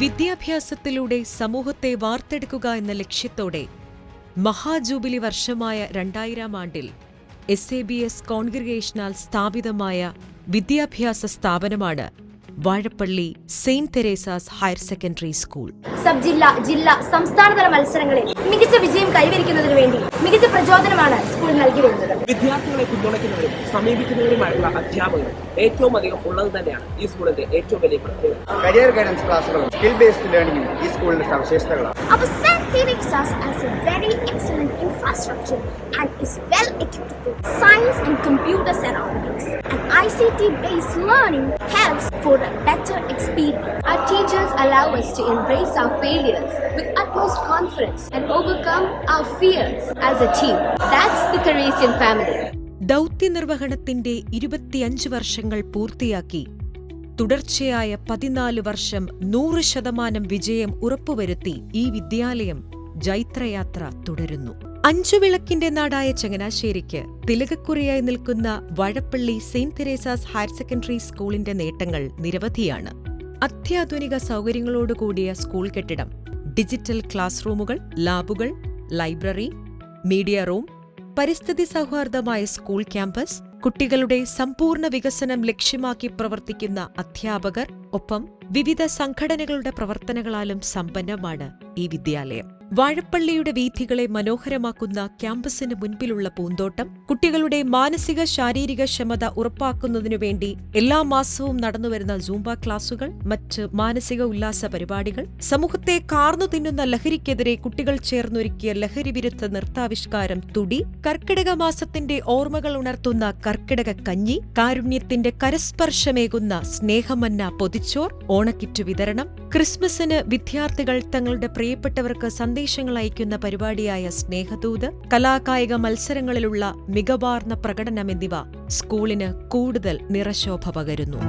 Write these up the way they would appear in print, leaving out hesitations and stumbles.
വിദ്യാഭ്യാസത്തിലൂടെ സമൂഹത്തെ വാർത്തെടുക്കുക എന്ന ലക്ഷ്യത്തോടെ മഹാജൂബിലി വർഷമായ 2000 ആണ്ടിൽ SABS കോൺഗ്രിഗേഷനാൽ സ്ഥാപിതമായ വിദ്യാഭ്യാസ സ്ഥാപനമാണ് Vazhappally Saint Teresa's higher secondary school. Sub ജില്ലാ, ജില്ലാ, സംസ്ഥാനതല മത്സരങ്ങളിൽ മികച്ച വിജയം കൈവരിക്കുന്നതിനു വേണ്ടി മികച്ച പ്രചോദനമാണ് സ്കൂൾ നൽകി വരുന്നത്. വിദ്യാർത്ഥികളെ പിന്തുണയ്ക്കുന്നവരും സമീപിക്കുന്നവരുമായുള്ള അധ്യാപകർ ഏറ്റവും അധികം ഉള്ളത് തന്നെയാണ് ഈ സ്കൂളിന്റെ ഏറ്റവും വലിയ പ്രത്യേകത. കരിയർ ഗൈഡൻസ് ക്ലാസുകളും സ്കിൽ ബേസ്ഡ് ലേണിംഗും ഈ സ്കൂളിന്റെ സവിശേഷതകളാണ്. Our St. Teresa's has a very excellent infrastructure and is well equipped with science and computer surroundings. And ICT-based learning helps for a better experience. Our teachers allow us to embrace our failures with utmost confidence and overcome our fears as a team. That's the Teresian family. ദൗത്യനിർവഹണത്തിന്റെ 25 വർഷങ്ങൾ പൂർത്തിയാക്കി തുടർച്ചയായ 14 വർഷം 100% വിജയം ഉറപ്പുവരുത്തി ഈ വിദ്യാലയം ജൈത്രയാത്ര തുടരുന്നു. 5 വിളക്കിന്റെ നാടായ ചങ്ങനാശ്ശേരിക്ക് തിലകക്കുറിയായി നിൽക്കുന്ന Vazhappally Saint Teresa's higher secondary സ്കൂളിന്റെ നേട്ടങ്ങൾ നിരവധിയാണ്. അത്യാധുനിക സൗകര്യങ്ങളോടുകൂടിയ സ്കൂൾ കെട്ടിടം, ഡിജിറ്റൽ ക്ലാസ് റൂമുകൾ, ലാബുകൾ, ലൈബ്രറി, മീഡിയ റൂം, പരിസ്ഥിതി സൗഹാർദ്ദമായ സ്കൂൾ ക്യാമ്പസ്, കുട്ടികളുടെ സമ്പൂർണ്ണ വികസനം ലക്ഷ്യമാക്കി പ്രവർത്തിക്കുന്ന അധ്യാപകർ, ഒപ്പം വിവിധ സംഘടനകളുടെ പ്രവർത്തനങ്ങളാലും സമ്പന്നമാണ് ഈ വിദ്യാലയം. വാഴപ്പള്ളിയുടെ വീഥികളെ മനോഹരമാക്കുന്ന ക്യാമ്പസിന് മുൻപിലുള്ള പൂന്തോട്ടം, കുട്ടികളുടെ മാനസിക ശാരീരിക ക്ഷമത ഉറപ്പാക്കുന്നതിനുവേണ്ടി എല്ലാ മാസവും നടന്നുവരുന്ന സൂംബ ക്ലാസുകൾ, മറ്റ് മാനസിക ഉല്ലാസ പരിപാടികൾ, സമൂഹത്തെ കാർന്നു തിന്നുന്ന ലഹരിക്കെതിരെ കുട്ടികൾ ചേർന്നൊരുക്കിയ ലഹരിവിരുദ്ധ നൃത്താവിഷ്കാരം തുടി, കർക്കിടക മാസത്തിന്റെ ഓർമ്മകൾ ഉണർത്തുന്ന കർക്കിടക കഞ്ഞി, കാരുണ്യത്തിന്റെ കരസ്പർശമേകുന്ന സ്നേഹമന്ന പൊതിച്ചോർ, ഓണക്കിറ്റ് വിതരണം, ക്രിസ്മസിന് വിദ്യാർത്ഥികൾ തങ്ങളുടെ പ്രിയപ്പെട്ടവർക്ക് സന്ദേശങ്ങൾ അയക്കുന്ന പരിപാടിയായ സ്നേഹദൂത്, കലാകായിക മത്സരങ്ങളിലുള്ള മികവാർന്ന പ്രകടനം എന്നിവ സ്കൂളിന് കൂടുതൽ നിറശോഭ പകരുന്നു.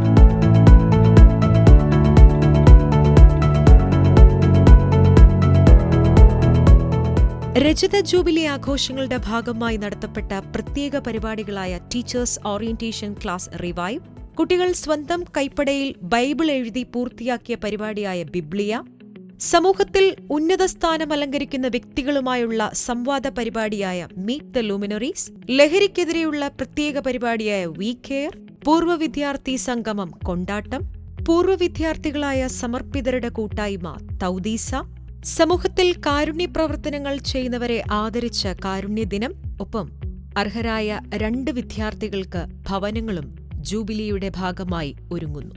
രജത ജൂബിലി ആഘോഷങ്ങളുടെ ഭാഗമായി നടത്തപ്പെട്ട പ്രത്യേക പരിപാടികളായ ടീച്ചേഴ്സ് ഓറിയന്റേഷൻ ക്ലാസ് റിവൈവ്, കുട്ടികൾ സ്വന്തം കൈപ്പടയിൽ ബൈബിൾ എഴുതി പൂർത്തിയാക്കിയ പരിപാടിയായ ബിബ്ലിയ, സമൂഹത്തിൽ ഉന്നത സ്ഥാനം അലങ്കരിക്കുന്ന വ്യക്തികളുമായുള്ള സംവാദ പരിപാടിയായ മീറ്റ് ദ ലൂമിനറീസ്, ലഹരിക്കെതിരെയുള്ള പ്രത്യേക പരിപാടിയായ വി കെയർ, പൂർവ്വ വിദ്യാർത്ഥി സംഗമം കൊണ്ടാട്ടം, പൂർവ്വ വിദ്യാർത്ഥികളായ സമർപ്പിതരുടെ കൂട്ടായ്മ തൗദീസ, സമൂഹത്തിൽ കാരുണ്യ പ്രവർത്തനങ്ങൾ ചെയ്യുന്നവരെ ആദരിച്ച കാരുണ്യദിനം, ഒപ്പം അർഹരായ 2 വിദ്യാർത്ഥികൾക്ക് ഭവനങ്ങളും ജൂബിലിയുടെ ഭാഗമായി ഒരുങ്ങുന്നു.